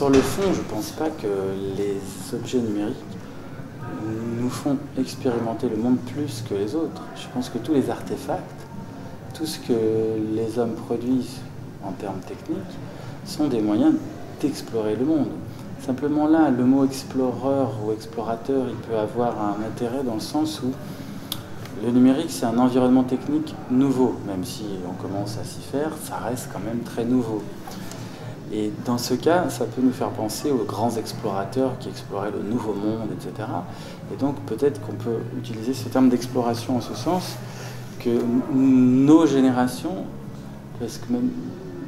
sur le fond, je ne pense pas que les objets numériques nous font expérimenter le monde plus que les autres. Je pense que tous les artefacts, tout ce que les hommes produisent en termes techniques, sont des moyens d'explorer le monde. Simplement là, le mot exploreur ou explorateur, il peut avoir un intérêt dans le sens où le numérique, c'est un environnement technique nouveau. Même si on commence à s'y faire, ça reste quand même très nouveau. Et dans ce cas, ça peut nous faire penser aux grands explorateurs qui exploraient le nouveau monde, etc. Et donc peut-être qu'on peut utiliser ce terme d'exploration en ce sens que nos générations, parce que même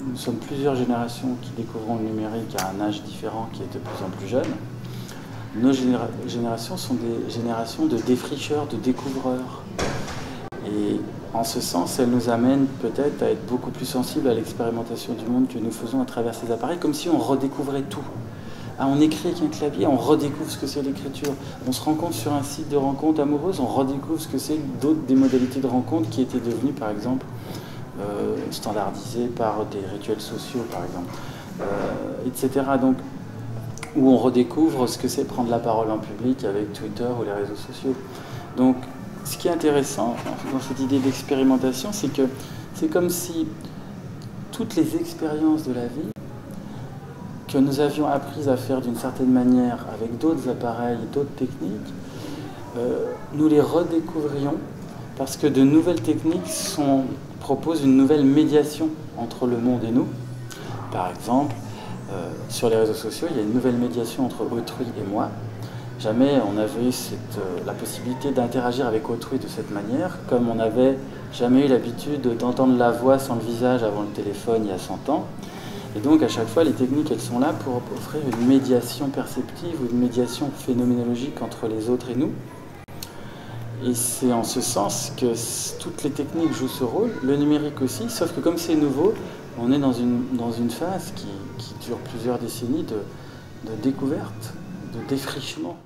nous sommes plusieurs générations qui découvrons le numérique à un âge différent qui est de plus en plus jeune, nos générations sont des générations de défricheurs, de découvreurs. Et en ce sens, elles nous amènent peut-être à être beaucoup plus sensibles à l'expérimentation du monde que nous faisons à travers ces appareils, comme si on redécouvrait tout. Ah, on écrit avec un clavier, on redécouvre ce que c'est l'écriture. On se rencontre sur un site de rencontre amoureuse, on redécouvre ce que c'est des modalités de rencontre qui étaient devenues, par exemple, standardisées par des rituels sociaux, par exemple, etc. Donc, où on redécouvre ce que c'est prendre la parole en public avec Twitter ou les réseaux sociaux. Donc, ce qui est intéressant dans cette idée d'expérimentation, c'est que c'est comme si toutes les expériences de la vie que nous avions apprises à faire d'une certaine manière avec d'autres appareils, d'autres techniques, nous les redécouvrions parce que de nouvelles techniques proposent une nouvelle médiation entre le monde et nous. Par exemple, sur les réseaux sociaux, il y a une nouvelle médiation entre autrui et moi. Jamais on avait eu la possibilité d'interagir avec autrui de cette manière, comme on n'avait jamais eu l'habitude d'entendre la voix sans le visage avant le téléphone il y a 100 ans. Et donc à chaque fois, les techniques, elles sont là pour offrir une médiation perceptive ou une médiation phénoménologique entre les autres et nous. Et c'est en ce sens que toutes les techniques jouent ce rôle, le numérique aussi, sauf que comme c'est nouveau, on est dans une phase qui dure plusieurs décennies de découverte, de défrichement.